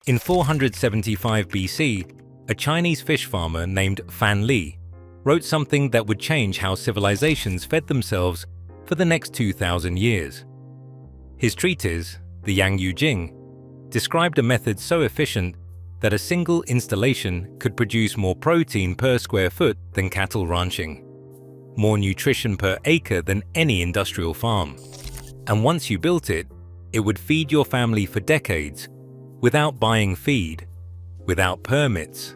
In 475 BC, a Chinese fish farmer named Fan Li wrote something that would change how civilizations fed themselves for the next 2,000 years. His treatise, the Yang Yu Jing, described a method so efficient that a single installation could produce more protein per square foot than cattle ranching, more nutrition per acre than any industrial farm. And once you built it, it would feed your family for decades without buying feed, without permits,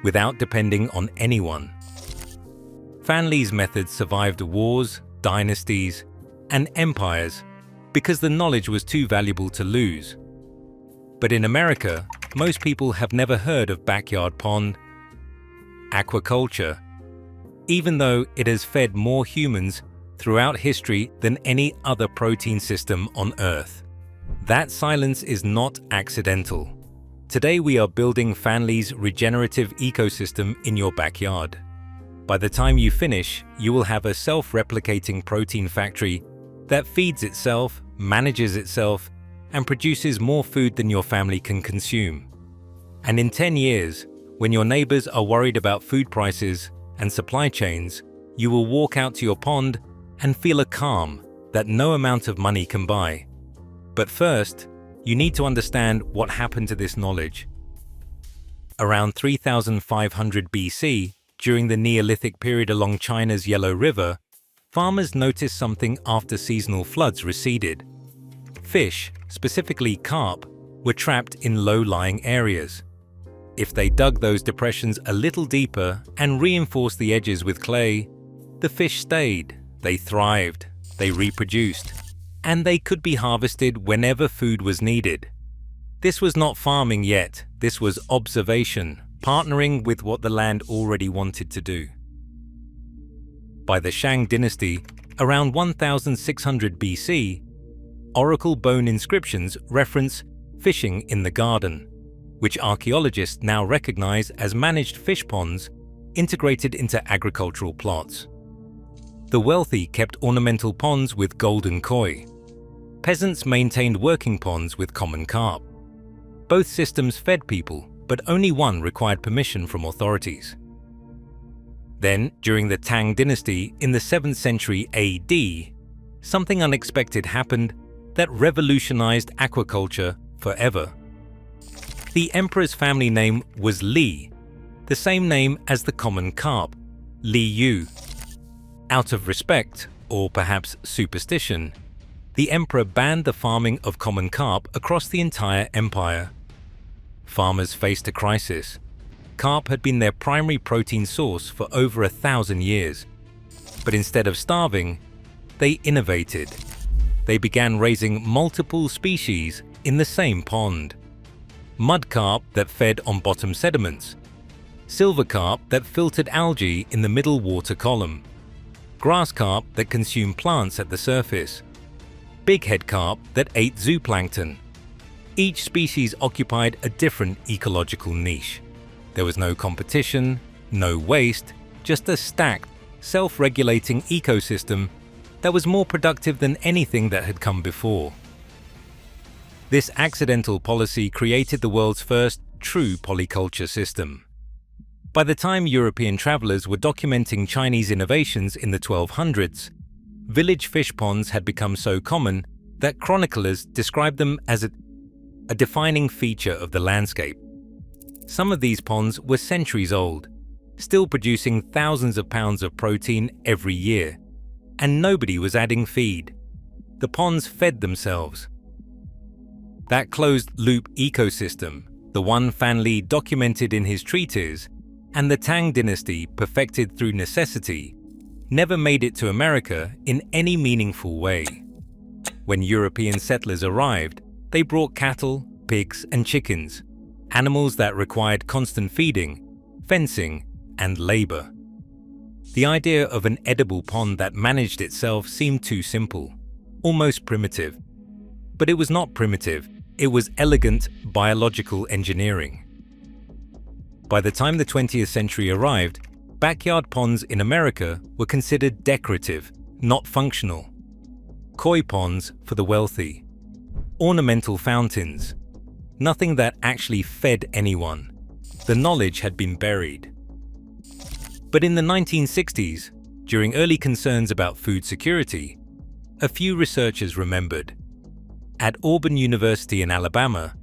without depending on anyone. Fan Li's methods survived wars, dynasties, and empires because the knowledge was too valuable to lose. But in America, most people have never heard of backyard pond aquaculture, even though it has fed more humans throughout history than any other protein system on Earth. That silence is not accidental. Today we are building Fan Li's regenerative ecosystem in your backyard. By the time you finish, you will have a self-replicating protein factory that feeds itself, manages itself, and produces more food than your family can consume. And in 10 years, when your neighbors are worried about food prices and supply chains, you will walk out to your pond and feel a calm that no amount of money can buy. But first, you need to understand what happened to this knowledge. Around 3,500 BC, during the Neolithic period along China's Yellow River, farmers noticed something after seasonal floods receded. Fish, specifically carp, were trapped in low-lying areas. If they dug those depressions a little deeper and reinforced the edges with clay, the fish stayed, they thrived, they reproduced, and they could be harvested whenever food was needed. This was not farming yet, this was observation, partnering with what the land already wanted to do. By the Tang Dynasty, around 1600 BC, oracle bone inscriptions reference fishing in the garden, which archaeologists now recognize as managed fish ponds integrated into agricultural plots. The wealthy kept ornamental ponds with golden koi. Peasants maintained working ponds with common carp. Both systems fed people, but only one required permission from authorities. Then, during the Tang Dynasty in the 7th century AD, something unexpected happened that revolutionized aquaculture forever. The emperor's family name was Li, the same name as the common carp, Li Yu. Out of respect, or perhaps superstition, the emperor banned the farming of common carp across the entire empire. Farmers faced a crisis. Carp had been their primary protein source for over 1,000 years. But instead of starving, they innovated. They began raising multiple species in the same pond. Mud carp that fed on bottom sediments, silver carp that filtered algae in the middle water column, grass carp that consumed plants at the surface, bighead carp that ate zooplankton. Each species occupied a different ecological niche. There was no competition, no waste, just a stacked, self-regulating ecosystem that was more productive than anything that had come before. This accidental policy created the world's first true polyculture system. By the time European travelers were documenting Chinese innovations in the 1200s, village fish ponds had become so common that chroniclers described them as a defining feature of the landscape. Some of these ponds were centuries old, still producing thousands of pounds of protein every year, and nobody was adding feed. The ponds fed themselves. That closed-loop ecosystem, the one Fan Li documented in his treatise, and the Tang Dynasty perfected through necessity, never made it to America in any meaningful way. When European settlers arrived, they brought cattle, pigs, and chickens, animals that required constant feeding, fencing, and labor. The idea of an edible pond that managed itself seemed too simple, almost primitive. But it was not primitive, it was elegant biological engineering. By the time the 20th century arrived, backyard ponds in America were considered decorative, not functional. Koi ponds for the wealthy, ornamental fountains, nothing that actually fed anyone. The knowledge had been buried. But in the 1960s, during early concerns about food security, a few researchers remembered. At Auburn University in Alabama,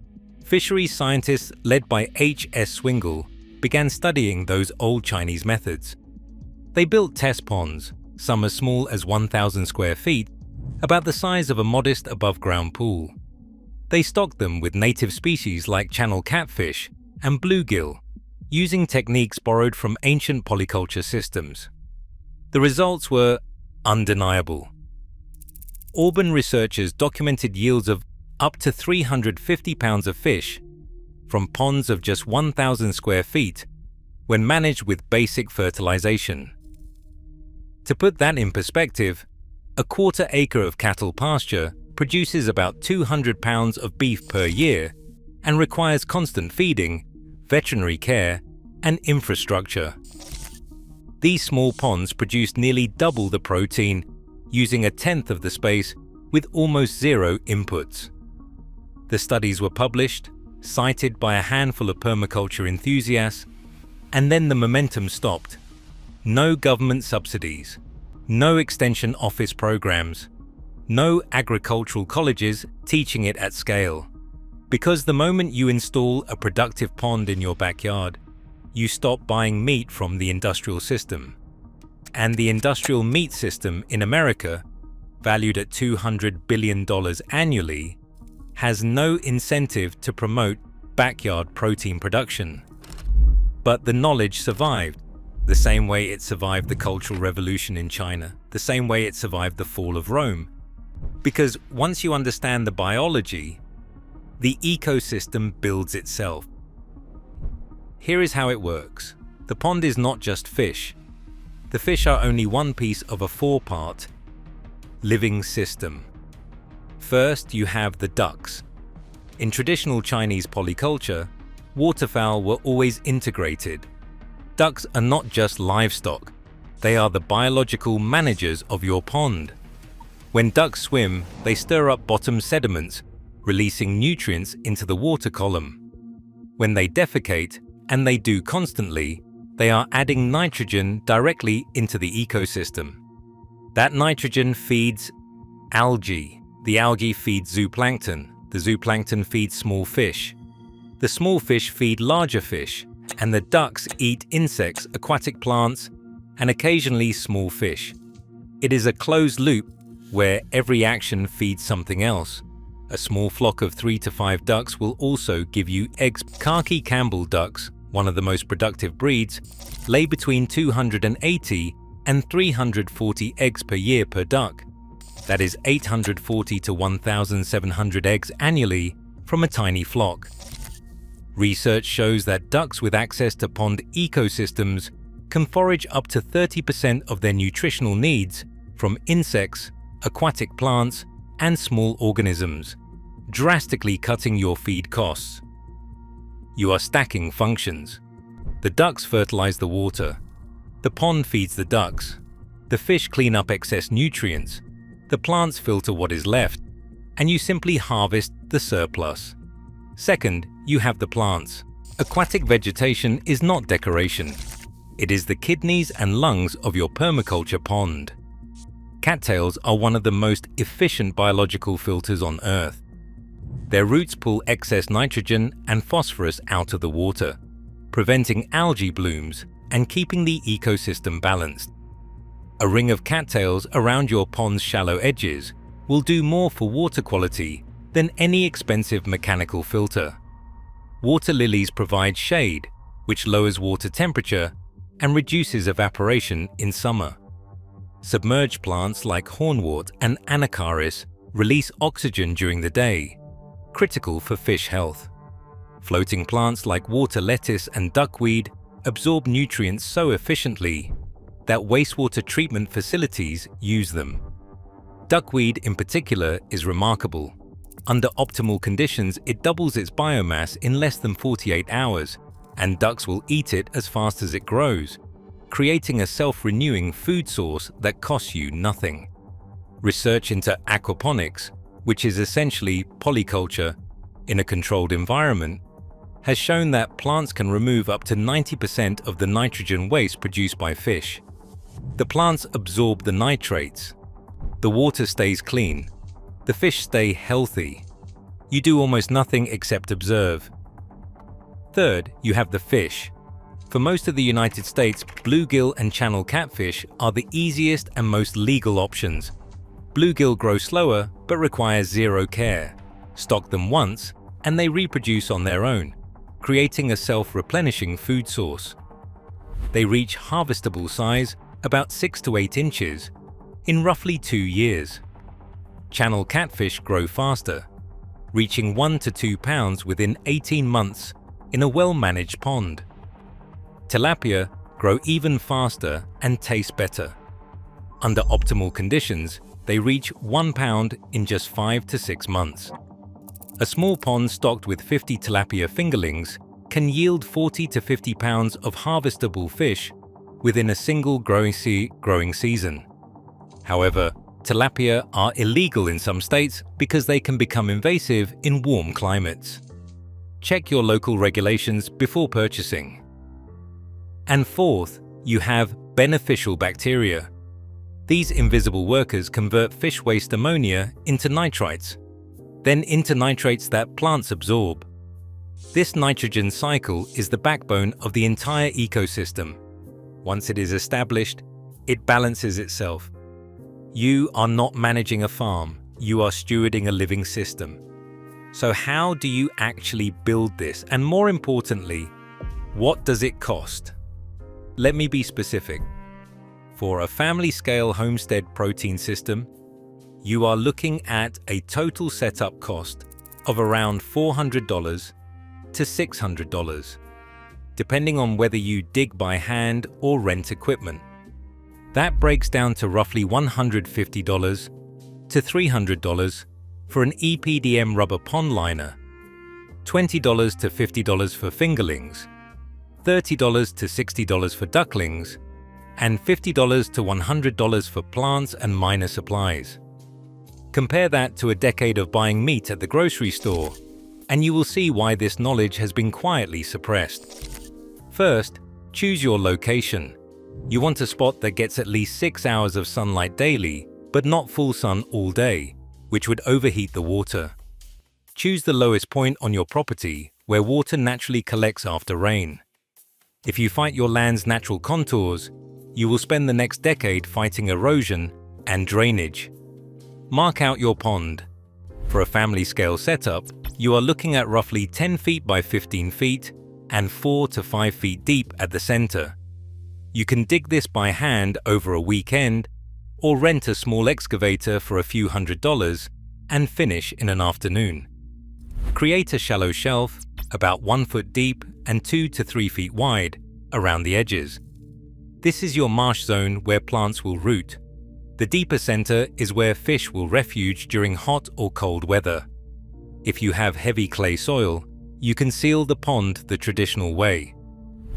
fisheries scientists led by H.S. Swingle began studying those old Chinese methods. They built test ponds, some as small as 1,000 square feet, about the size of a modest above-ground pool. They stocked them with native species like channel catfish and bluegill, using techniques borrowed from ancient polyculture systems. The results were undeniable. Auburn researchers documented yields of up to 350 pounds of fish from ponds of just 1,000 square feet when managed with basic fertilization. To put that in perspective, a quarter-acre of cattle pasture produces about 200 pounds of beef per year and requires constant feeding, veterinary care, and infrastructure. These small ponds produce nearly double the protein, using a tenth of the space with almost zero inputs. The studies were published, cited by a handful of permaculture enthusiasts, and then the momentum stopped. No government subsidies, no extension office programs, no agricultural colleges teaching it at scale. Because the moment you install a productive pond in your backyard, you stop buying meat from the industrial system. And the industrial meat system in America, valued at $200 billion annually, has no incentive to promote backyard protein production. But the knowledge survived, the same way it survived the Cultural Revolution in China, the same way it survived the fall of Rome. Because once you understand the biology, the ecosystem builds itself. Here is how it works. The pond is not just fish. The fish are only one piece of a four-part living system. First, you have the ducks. In traditional Chinese polyculture, waterfowl were always integrated. Ducks are not just livestock. They are the biological managers of your pond. When ducks swim, they stir up bottom sediments, releasing nutrients into the water column. When they defecate, and they do constantly, they are adding nitrogen directly into the ecosystem. That nitrogen feeds algae. The algae feeds zooplankton. The zooplankton feeds small fish. The small fish feed larger fish, and the ducks eat insects, aquatic plants, and occasionally small fish. It is a closed loop where every action feeds something else. A small flock of 3 to 5 ducks will also give you eggs. Khaki Campbell ducks, one of the most productive breeds, lay between 280 and 340 eggs per year per duck. That is 840 to 1,700 eggs annually from a tiny flock. Research shows that ducks with access to pond ecosystems can forage up to 30% of their nutritional needs from insects, aquatic plants, and small organisms, drastically cutting your feed costs. You are stacking functions. The ducks fertilize the water. The pond feeds the ducks. The fish clean up excess nutrients. The plants filter what is left, and you simply harvest the surplus. Second, you have the plants. Aquatic vegetation is not decoration. It is the kidneys and lungs of your permaculture pond. Cattails are one of the most efficient biological filters on Earth. Their roots pull excess nitrogen and phosphorus out of the water, preventing algae blooms and keeping the ecosystem balanced. A ring of cattails around your pond's shallow edges will do more for water quality than any expensive mechanical filter. Water lilies provide shade, which lowers water temperature and reduces evaporation in summer. Submerged plants like hornwort and anacaris release oxygen during the day, critical for fish health. Floating plants like water lettuce and duckweed absorb nutrients so efficiently that wastewater treatment facilities use them. Duckweed in particular is remarkable. Under optimal conditions, it doubles its biomass in less than 48 hours, and ducks will eat it as fast as it grows, creating a self-renewing food source that costs you nothing. Research into aquaponics, which is essentially polyculture, in a controlled environment, has shown that plants can remove up to 90% of the nitrogen waste produced by fish. The plants absorb the nitrates. The water stays clean. The fish stay healthy. You do almost nothing except observe. Third, you have the fish. For most of the United States, bluegill and channel catfish are the easiest and most legal options. Bluegill grow slower but require zero care. Stock them once and they reproduce on their own, creating a self-replenishing food source. They reach harvestable size about 6 to 8 inches in roughly 2 years. Channel catfish grow faster, reaching 1 to 2 pounds within 18 months in a well-managed pond. Tilapia grow even faster and taste better. Under optimal conditions, they reach 1 pound in just 5 to 6 months. A small pond stocked with 50 tilapia fingerlings can yield 40 to 50 pounds of harvestable fish within a single growing season. However, tilapia are illegal in some states because they can become invasive in warm climates. Check your local regulations before purchasing. And fourth, you have beneficial bacteria. These invisible workers convert fish waste ammonia into nitrites, then into nitrates that plants absorb. This nitrogen cycle is the backbone of the entire ecosystem. Once it is established, it balances itself. You are not managing a farm, you are stewarding a living system. So how do you actually build this? And more importantly, what does it cost? Let me be specific. For a family-scale homestead protein system, you are looking at a total setup cost of around $400 to $600, depending on whether you dig by hand or rent equipment. That breaks down to roughly $150 to $300 for an EPDM rubber pond liner, $20 to $50 for fingerlings, $30 to $60 for ducklings, and $50 to $100 for plants and minor supplies. Compare that to a decade of buying meat at the grocery store, and you will see why this knowledge has been quietly suppressed. First, choose your location. You want a spot that gets at least 6 hours of sunlight daily, but not full sun all day, which would overheat the water. Choose the lowest point on your property where water naturally collects after rain. If you fight your land's natural contours, you will spend the next decade fighting erosion and drainage. Mark out your pond. For a family-scale setup, you are looking at roughly 10 feet by 15 feet and 4 to 5 feet deep at the center. You can dig this by hand over a weekend or rent a small excavator for a few $100s and finish in an afternoon. Create a shallow shelf about 1 foot deep and 2 to 3 feet wide around the edges. This is your marsh zone where plants will root. The deeper center is where fish will refuge during hot or cold weather. If you have heavy clay soil, you can seal the pond the traditional way.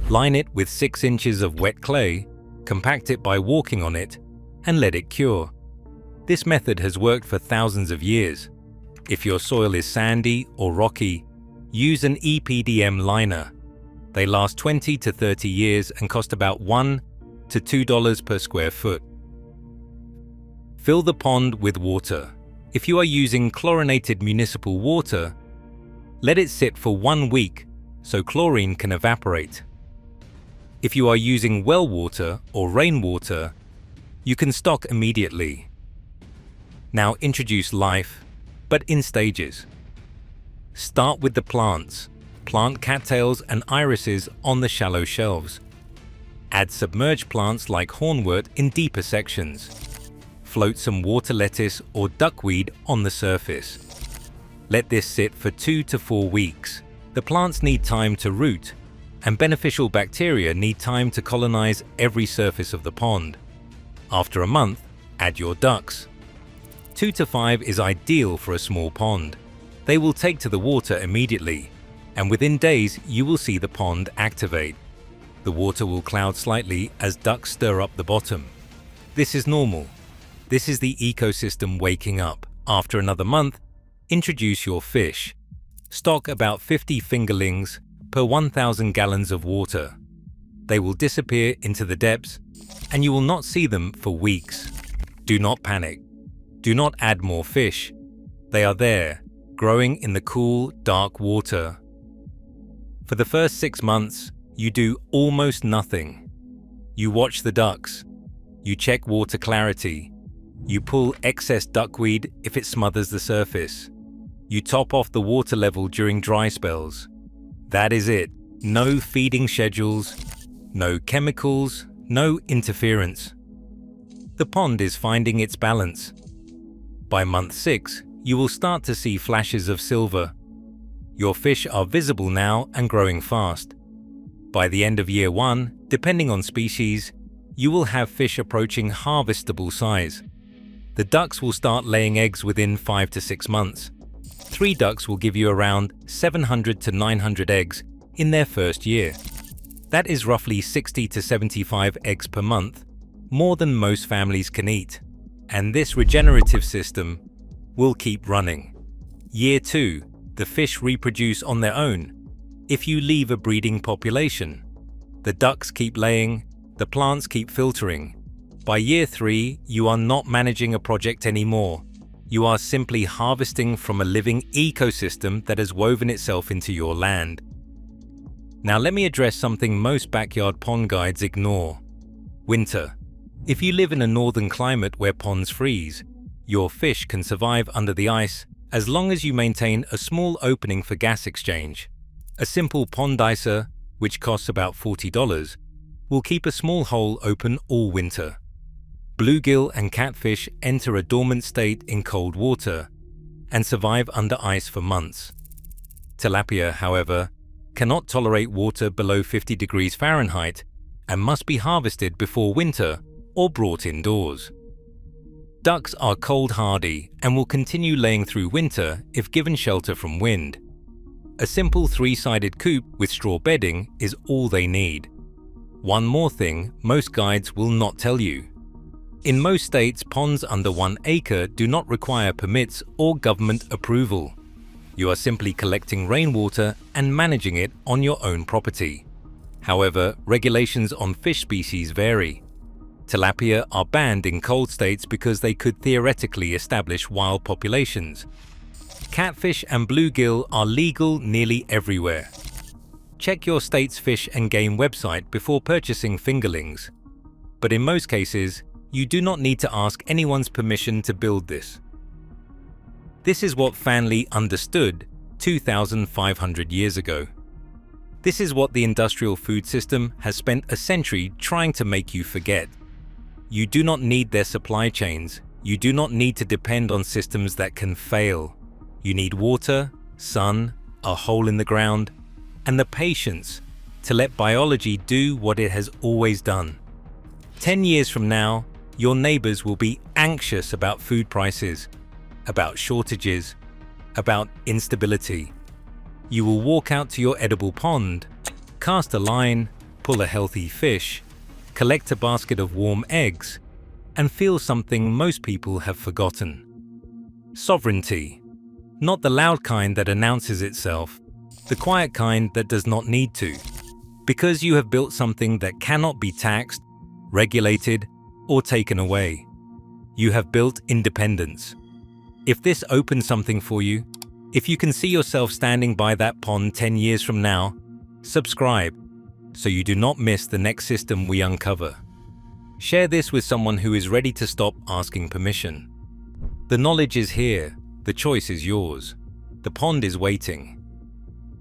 Line it with 6 inches of wet clay, compact it by walking on it, and let it cure. This method has worked for thousands of years. If your soil is sandy or rocky, use an EPDM liner. They last 20 to 30 years and cost about $1 to $2 per square foot. Fill the pond with water. If you are using chlorinated municipal water, let it sit for 1 week so chlorine can evaporate. If you are using well water or rainwater, you can stock immediately. Now introduce life, but in stages. Start with the plants. Plant cattails and irises on the shallow shelves. Add submerged plants like hornwort in deeper sections. Float some water lettuce or duckweed on the surface. Let this sit for 2 to 4 weeks. The plants need time to root, and beneficial bacteria need time to colonize every surface of the pond. After a month, add your ducks. 2 to 5 is ideal for a small pond. They will take to the water immediately, and within days you will see the pond activate. The water will cloud slightly as ducks stir up the bottom. This is normal. This is the ecosystem waking up. After another month, introduce your fish. Stock about 50 fingerlings per 1,000 gallons of water. They will disappear into the depths, and you will not see them for weeks. Do not panic. Do not add more fish. They are there, growing in the cool, dark water. For the first 6 months, you do almost nothing. You watch the ducks. You check water clarity. You pull excess duckweed if it smothers the surface. You top off the water level during dry spells. That is it. No feeding schedules, no chemicals, no interference. The pond is finding its balance. By month 6, you will start to see flashes of silver. Your fish are visible now and growing fast. By the end of year 1, depending on species, you will have fish approaching harvestable size. The ducks will start laying eggs within 5 to 6 months. 3 ducks will give you around 700 to 900 eggs in their first year. That is roughly 60 to 75 eggs per month, more than most families can eat. And this regenerative system will keep running. Year 2, the fish reproduce on their own. If you leave a breeding population, the ducks keep laying, the plants keep filtering. By year 3, you are not managing a project anymore. You are simply harvesting from a living ecosystem that has woven itself into your land. Now let me address something most backyard pond guides ignore. Winter. If you live in a northern climate where ponds freeze, your fish can survive under the ice as long as you maintain a small opening for gas exchange. A simple pond dicer, which costs about $40, will keep a small hole open all winter. Bluegill and catfish enter a dormant state in cold water and survive under ice for months. Tilapia, however, cannot tolerate water below 50 degrees Fahrenheit and must be harvested before winter or brought indoors. Ducks are cold hardy and will continue laying through winter if given shelter from wind. A simple 3-sided coop with straw bedding is all they need. One more thing most guides will not tell you. In most states, ponds under 1 acre do not require permits or government approval. You are simply collecting rainwater and managing it on your own property. However, regulations on fish species vary. Tilapia are banned in cold states because they could theoretically establish wild populations. Catfish and bluegill are legal nearly everywhere. Check your state's fish and game website before purchasing fingerlings. But in most cases, you do not need to ask anyone's permission to build this. This is what Fanli understood 2,500 years ago. This is what the industrial food system has spent a century trying to make you forget. You do not need their supply chains. You do not need to depend on systems that can fail. You need water, sun, a hole in the ground, and the patience to let biology do what it has always done. 10 years from now, your neighbors will be anxious about food prices, about shortages, about instability. You will walk out to your edible pond, cast a line, pull a healthy fish, collect a basket of warm eggs, and feel something most people have forgotten. Sovereignty. Not the loud kind that announces itself, the quiet kind that does not need to. Because you have built something that cannot be taxed, regulated, or taken away. You have built independence. If this opens something for you, if you can see yourself standing by that pond 10 years from now, subscribe so you do not miss the next system we uncover. Share this with someone who is ready to stop asking permission. The knowledge is here, the choice is yours. The pond is waiting.